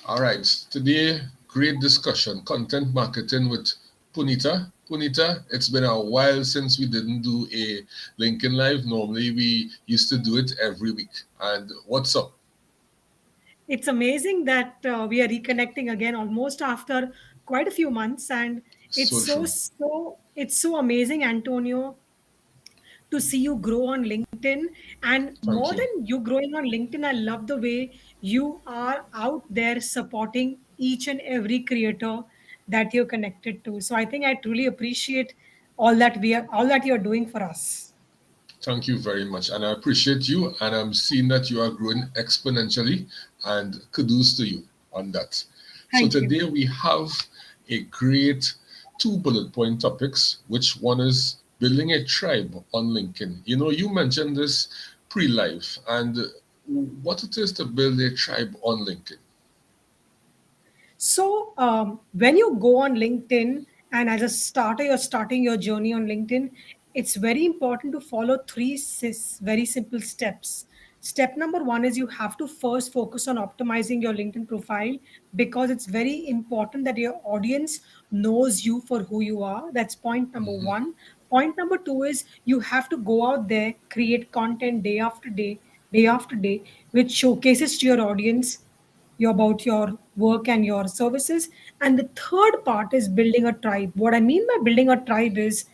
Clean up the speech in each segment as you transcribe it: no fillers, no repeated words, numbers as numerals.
All right, today, great discussion, content marketing with Punita. Punita, it's been a while since we didn't do a LinkedIn Live. Normally, we used to do it every week. And what's up? It's amazing that we are reconnecting again almost after quite a few months, and So true. it's so amazing, Antonio, to see you grow on LinkedIn. And Thank more you. than you growing on LinkedIn, I love the way you are out there supporting each and every creator that you're connected to. So I think I truly appreciate all that you're doing for us. Thank you very much. And I appreciate you. And I'm seeing that you are growing exponentially. And kudos to you on that. So Thank you. today we have a great two bullet point topics, which one is building a tribe on LinkedIn. You know, you mentioned this pre-life and what it is to build a tribe on LinkedIn. So, when you go on LinkedIn and as a starter, you're starting your journey on LinkedIn, it's very important to follow very simple steps. Step number one is you have to first focus on optimizing your LinkedIn profile because it's very important that your audience knows you for who you are. That's point number one. Point number two is you have to go out there, create content day after day, which showcases to your audience about your work and your services. And the third part is building a tribe. What I mean by building a tribe is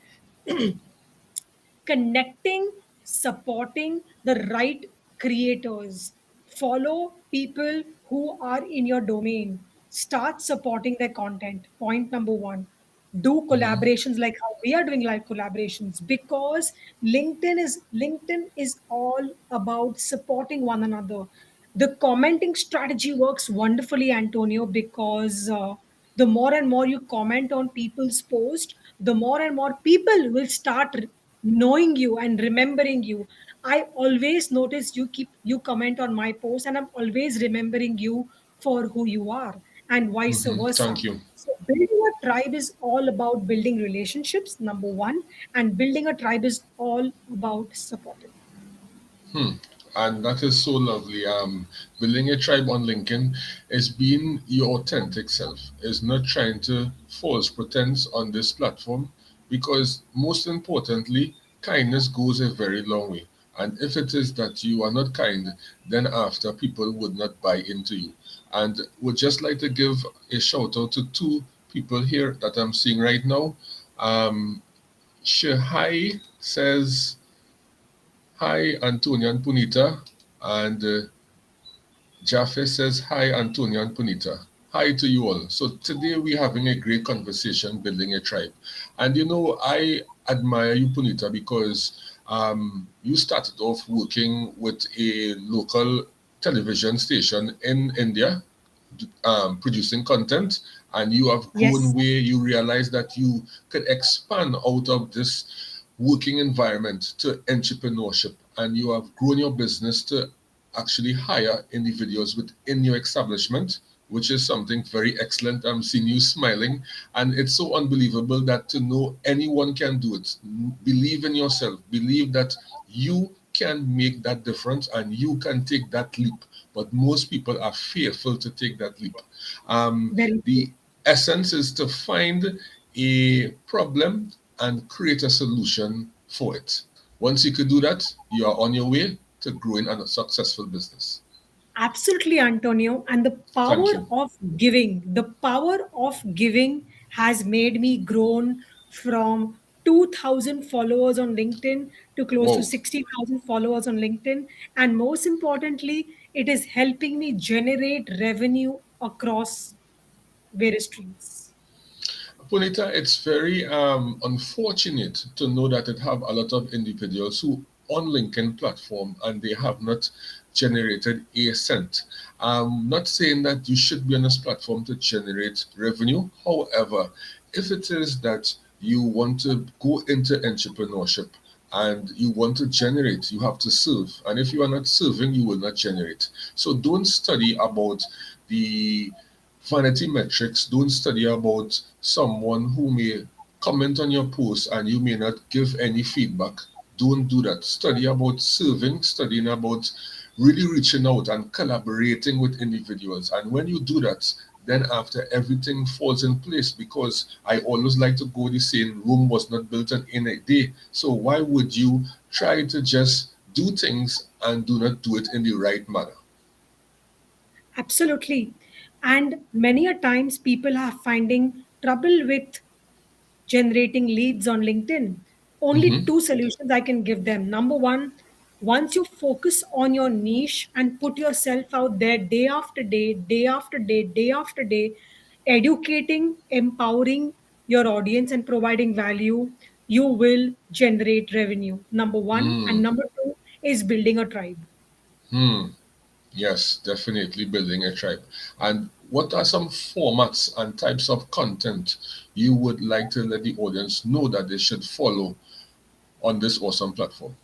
connecting, supporting the right creators. Follow people who are in your domain. Start supporting their content. Point number one. Do collaborations like how we are doing live collaborations because LinkedIn is all about supporting one another. The commenting strategy works wonderfully, Antonio, because the more and more you comment on people's post, the more and more people will start knowing you and remembering you. I always notice you comment on my post, and I'm always remembering you for who you are, and vice Thank versa. you. So building a tribe is all about building relationships, number one, and building a tribe is all about supporting. Hmm. And that is so lovely. Building a tribe on LinkedIn is being your authentic self, is not trying to false pretense on this platform because most importantly, kindness goes a very long way. And if it is that you are not kind, then after people would not buy into you. And would just like to give a shout out to two people here that I'm seeing right now. Um, Shahai says, hi, Antonia and Punita. And Jaffe says, hi, Antonia and Punita. Hi to you all. So today we're having a great conversation building a tribe. And you know, I admire you, Punita, because you started off working with a local television station in India, producing content, and you have grown Yes. where you realize that you could expand out of this working environment to entrepreneurship, and you have grown your business to actually hire individuals within your establishment, which is something very excellent. I'm seeing you smiling, and it's so unbelievable that to know anyone can do it. Believe in yourself, believe that you can make that difference and you can take that leap. But most people are fearful to take that leap. Very true. The essence is to find a problem and create a solution for it. Once you could do that, you are on your way to growing a successful business. Absolutely, Antonio. And Thank you. the power of giving has made me grown from 2,000 followers on LinkedIn to close to Whoa. 60,000 followers on LinkedIn. And most importantly, it is helping me generate revenue across various streams. Punita, it's very unfortunate to know that it have a lot of individuals who on LinkedIn platform and they have not generated a cent. I'm not saying that you should be on this platform to generate revenue. However, if it is that you want to go into entrepreneurship and you want to generate, you have to serve. And if you are not serving, you will not generate. So don't study about the vanity metrics. Don't study about someone who may comment on your post and you may not give any feedback. Don't do that. Study about serving, studying about really reaching out and collaborating with individuals. And when you do that, then after everything falls in place, because I always like to go the saying, Rome was not built in a day. So why would you try to just do things and do not do it in the right manner? Absolutely. And many a times people are finding trouble with generating leads on LinkedIn. Only Mm-hmm. two solutions I can give them. Number one, once you focus on your niche and put yourself out there day after day, day after day, day after day, educating, empowering your audience and providing value, you will generate revenue. Number one. And Mm. number two is building a tribe. Hmm. Yes, definitely building a tribe. And what are some formats and types of content you would like to let the audience know that they should follow on this awesome platform?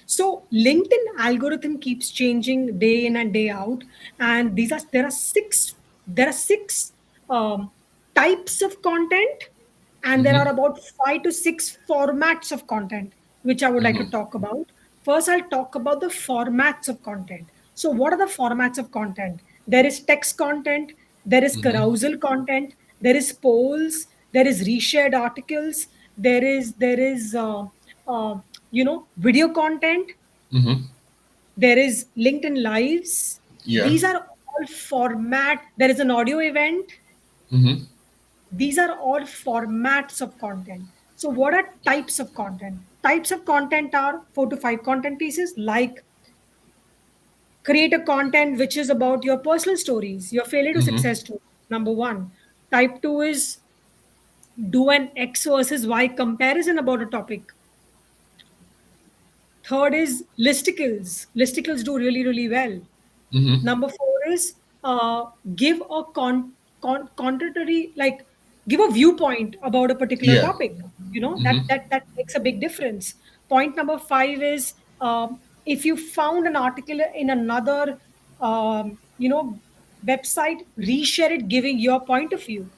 So LinkedIn algorithm keeps changing day in and day out, and these are there are six types of content, and there Mm-hmm. are about 5 to 6 formats of content which I would like to Mm-hmm. talk about. First, I'll talk about the formats of content. So, what are the formats of content? There is text content, there is Mm-hmm. carousel content, there is polls, there is reshared articles, there is video content, Mm-hmm. there is LinkedIn lives. Yeah. These are all format. There is an audio event. Mm-hmm. These are all formats of content. So, what are types of content? Types of content are 4 to 5 content pieces, like create a content which is about your personal stories, your failure to Mm-hmm. success story. Number one. Type two is do an X versus Y comparison about a topic. Third is listicles. Listicles do really, really well. Mm-hmm. Number four is give a contrary, like give a viewpoint about a particular Yeah. topic. You know that Mm-hmm. that that makes a big difference. Point number five is if you found an article in another website, reshare it, giving your point of view.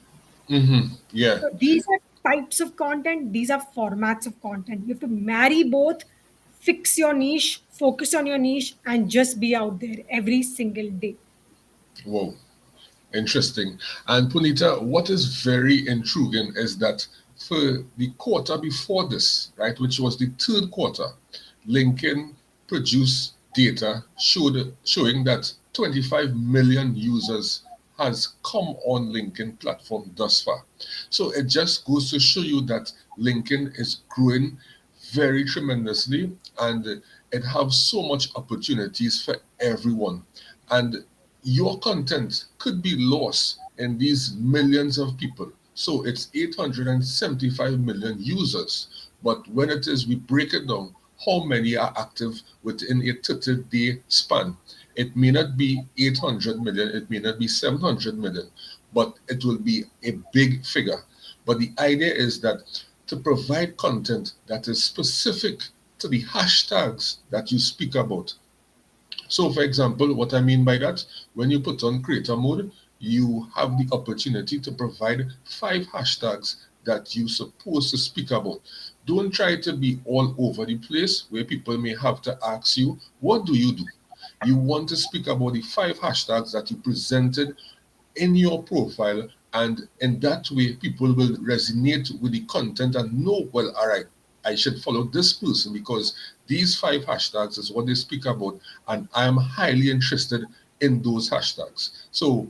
Mm-hmm. Yeah. So these are types of content, these are formats of content. You have to marry both, fix your niche, focus on your niche, and just be out there every single day. Whoa. Interesting. And Punita, what is very intriguing is that for the quarter before this, right, which was the third quarter, LinkedIn produced data showing that 25 million users has come on LinkedIn platform thus far. So it just goes to show you that LinkedIn is growing very tremendously, and it has so much opportunities for everyone. And your content could be lost in these millions of people. So it's 875 million users. But when it is, we break it down, how many are active within a 30-day span? It may not be 800 million, it may not be 700 million, but it will be a big figure. But the idea is that to provide content that is specific to the hashtags that you speak about. So, for example, what I mean by that, when you put on creator mode, you have the opportunity to provide 5 hashtags that you're supposed to speak about. Don't try to be all over the place where people may have to ask you, what do you do? You want to speak about the 5 hashtags that you presented in your profile, and in that way people will resonate with the content and know, well, all right, I should follow this person because these 5 hashtags is what they speak about, and I am highly interested in those hashtags. So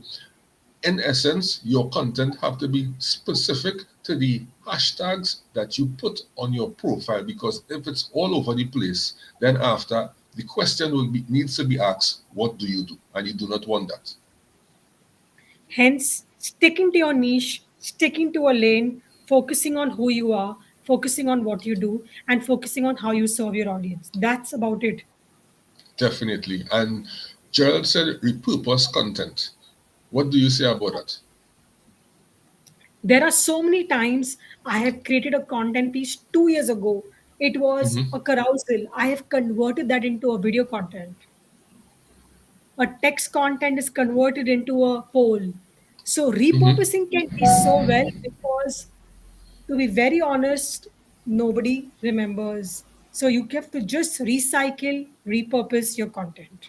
in essence, your content have to be specific to the hashtags that you put on your profile, because if it's all over the place, then after the question will be needs to be asked, what do you do? And you do not want that. Hence, sticking to your niche, sticking to a lane, focusing on who you are, focusing on what you do, and focusing on how you serve your audience. That's about it. Definitely. And Gerald said repurpose content. What do you say about that? There are so many times I have created a content piece 2 years ago. It was Mm-hmm. a carousel. I have converted that into a video content. A text content is converted into a poll. So Mm-hmm. repurposing can be so well because, to be very honest, nobody remembers. So you have to just recycle, repurpose your content.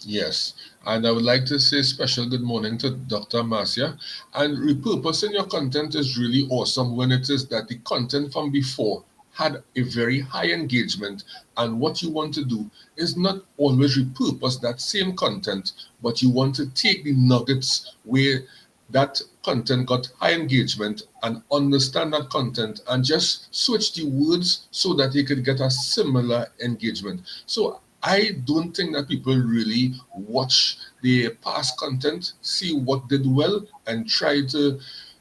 Yes, and I would like to say special good morning to Dr. Marcia. And repurposing your content is really awesome when it is that the content from before had a very high engagement, and what you want to do is not always repurpose that same content, but you want to take the nuggets where that content got high engagement and understand that content and just switch the words so that you could get a similar engagement. So I don't think that people really watch the past content, see what did well, and try to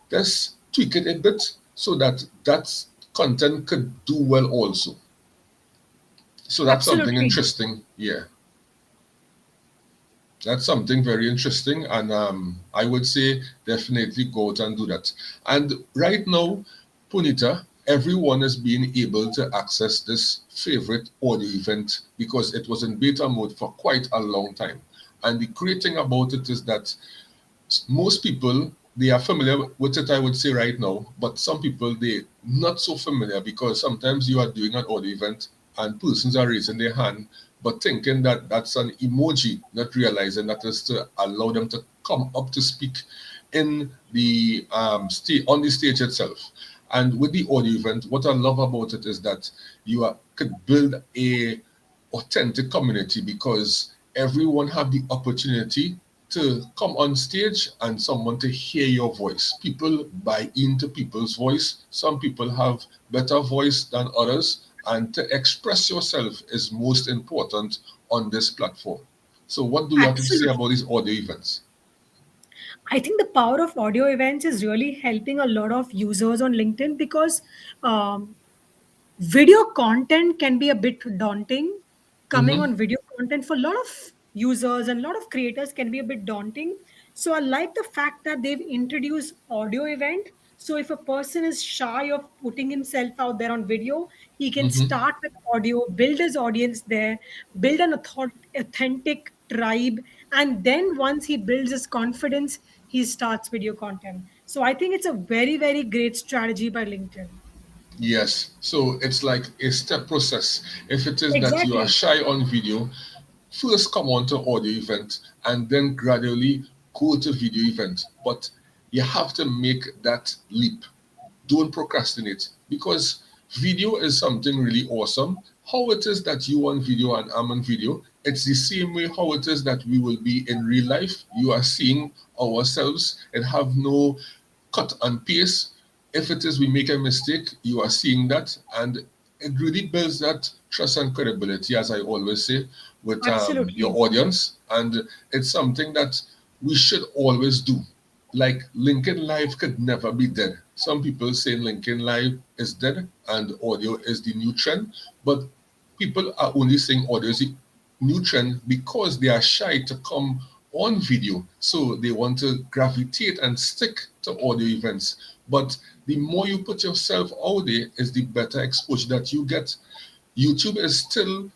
just tweak it a bit so that that content could do well also. So that's something Absolutely. interesting. Yeah, that's something very interesting, and I would say definitely go out and do that. And right now, Punita, everyone is being able to access this favorite audio event because it was in beta mode for quite a long time. And the great thing about it is that most people they are familiar with it, I would say right now, but some people they not so familiar because sometimes you are doing an audio event and persons are raising their hand but thinking that that's an emoji, not realizing that is to allow them to come up to speak in the on the stage itself. And with the audio event, what I love about it is that could build a authentic community because everyone have the opportunity to come on stage and someone to hear your voice. People buy into people's voice. Some people have better voice than others, and to express yourself is most important on this platform. So, what do you have to say Absolutely. about these audio events? I think the power of audio events is really helping a lot of users on LinkedIn because video content can be a bit daunting. Coming Mm-hmm, on video content for a lot of users and a lot of creators can be a bit daunting. So I like the fact that they've introduced audio event. So if a person is shy of putting himself out there on video, he can mm-hmm. start with audio, build his audience there, build an authentic tribe, and then once he builds his confidence, he starts video content. So I think it's a very, very great strategy by LinkedIn. Yes, so it's like a step process. If it is that you are Exactly. shy on video, first come on to audio event and then gradually go to video event. But you have to make that leap. Don't procrastinate because video is something really awesome. How it is that you on video and I'm on video, it's the same way how it is that we will be in real life. You are seeing ourselves and have no cut and paste. If it is we make a mistake, you are seeing that, and it really builds that trust and credibility, as I always say, with your Absolutely. audience. And it's something that we should always do. Like LinkedIn Live could never be dead. Some people say LinkedIn Live is dead and audio is the new trend, but people are only saying audio is the new trend because they are shy to come on video. So they want to gravitate and stick to audio events. But the more you put yourself out there, is the better exposure that you get. YouTube is still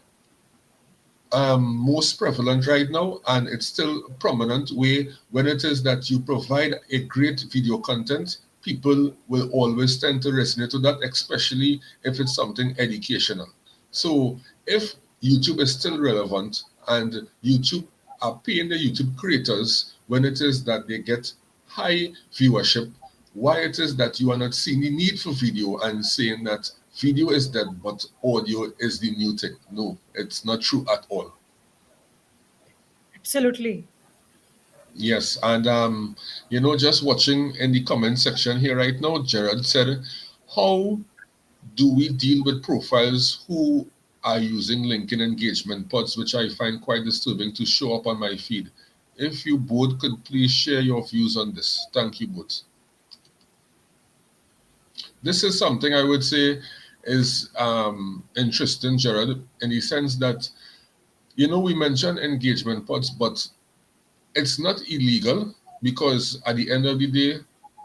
most prevalent right now, and it's still prominent way when it is that you provide a great video content. People will always tend to resonate to that, especially if it's something educational. So if YouTube is still relevant and YouTube are paying the YouTube creators when it is that they get high viewership, why it is that you are not seeing the need for video and saying that video is dead but audio is the new thing? No, it's not true at all. Absolutely. Yes, and just watching in the comment section here right now, Gerard said, how do we deal with profiles who are using LinkedIn engagement pods, which I find quite disturbing to show up on my feed? If you both could please share your views on this. Thank you both. This is something I would say is interesting, Gerard, in the sense that, we mentioned engagement pods, but it's not illegal because at the end of the day,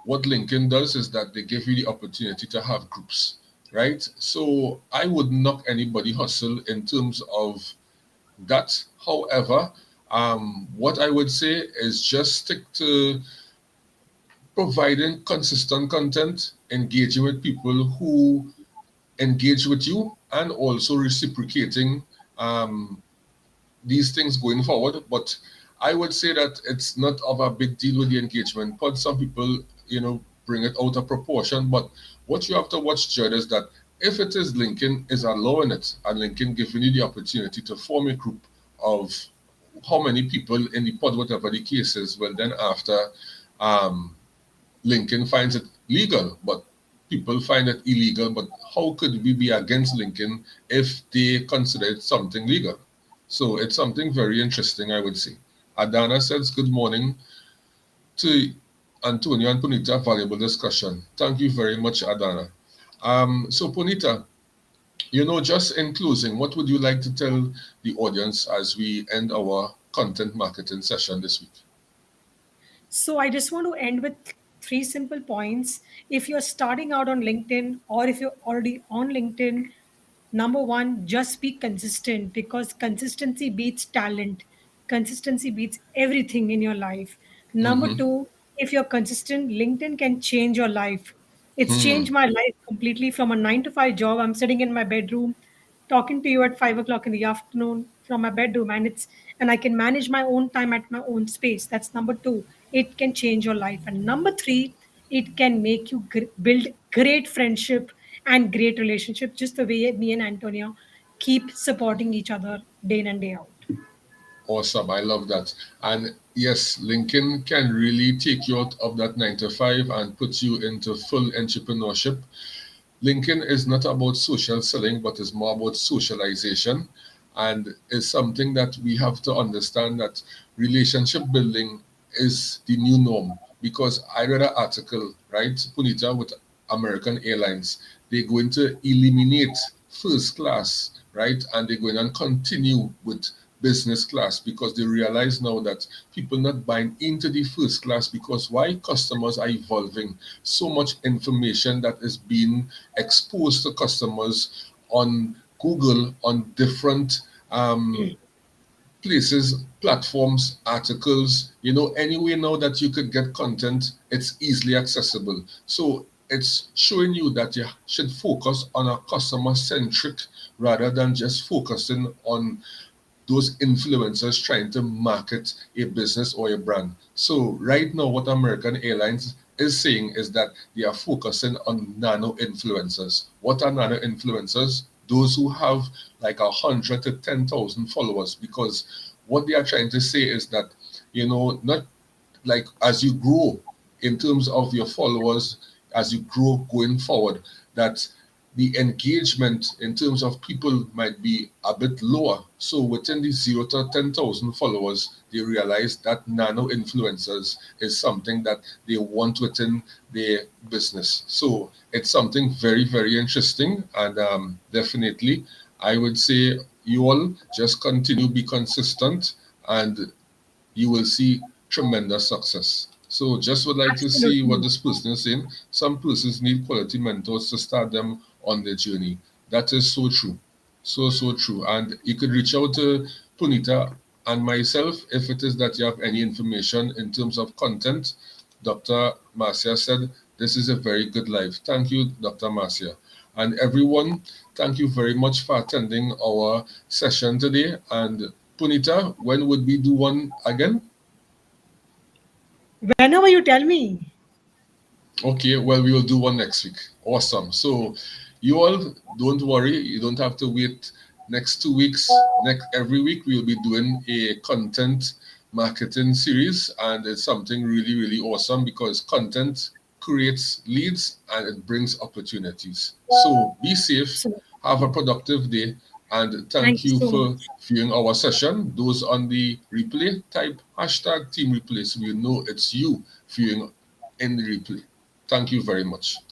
what LinkedIn does is that they give you the opportunity to have groups, right? So I would knock anybody hustle in terms of that. However, what I would say is just stick to providing consistent content, engaging with people who engage with you and also reciprocating um, these things going forward. But I would say that it's not of a big deal with the engagement. But some people, bring it out of proportion. But what you have to watch, Judd, is that if it is LinkedIn is allowing it and LinkedIn giving you the opportunity to form a group of how many people in the pod, whatever the case is, well, then after um, LinkedIn finds it legal, but people find it illegal. But how could we be against LinkedIn if they consider it something legal? So it's something very interesting, I would say. Adana says, good morning to Antonio and Punita. Valuable discussion. Thank you very much, Adana. So, Punita, just in closing, what would you like to tell the audience as we end our content marketing session this week? So I just want to end with three simple points. If you're starting out on LinkedIn or if you're already on LinkedIn, number one, just be consistent because consistency beats talent. Consistency beats everything in your life. Number Mm-hmm. two, if you're consistent, LinkedIn can change your life. It's Hmm. changed my life completely from a 9 to 5 job. I'm sitting in my bedroom talking to you at 5 o'clock in the afternoon from my bedroom, and I can manage my own time at my own space. That's number two. It can change your life. And number three, it can make you build great friendship and great relationship, just the way me and Antonio keep supporting each other day in and day out. Awesome. I love that. And yes, LinkedIn can really take you out of that 9 to 5 and put you into full entrepreneurship. LinkedIn is not about social selling, but is more about socialization. And is something that we have to understand that relationship building is the new norm. Because I read an article, right, Punita, with American Airlines. They're going to eliminate first class, right? And they're going to continue with business class because they realize now that people not buying into the first class because why customers are evolving so much information that is being exposed to customers on Google on different places, platforms, articles, anywhere now that you could get content, it's easily accessible. So it's showing you that you should focus on a customer centric rather than just focusing on those influencers trying to market a business or a brand. So right now, what American Airlines is saying is that they are focusing on nano influencers. What are nano influencers? Those who have like 100 to 10,000 followers, because what they are trying to say is that not like as you grow in terms of your followers, as you grow going forward, that the engagement in terms of people might be a bit lower. So within the 0 to 10,000 followers, they realize that nano influencers is something that they want within their business. So it's something very, very interesting. And definitely, I would say you all just continue be consistent and you will see tremendous success. So just would like to see what Absolutely. this person is saying. Some persons need quality mentors to start them on their journey. That is so true. So, so true. And you could reach out to Punita and myself if it is that you have any information in terms of content. Dr. Marcia said, this is a very good live. Thank you, Dr. Marcia. And everyone, thank you very much for attending our session today. And Punita, when would we do one again? Whenever you tell me. Okay, well, we will do one next week. Awesome. So, you all don't worry. You don't have to wait next 2 weeks. Next every week we will be doing a content marketing series, and it's something really, really awesome because content creates leads and it brings opportunities. So, be safe. Absolutely. Have a productive day, and thank Thank you you so for much. viewing our session. Those on the replay, type hashtag team replay so we know it's you viewing in the replay. Thank you very much.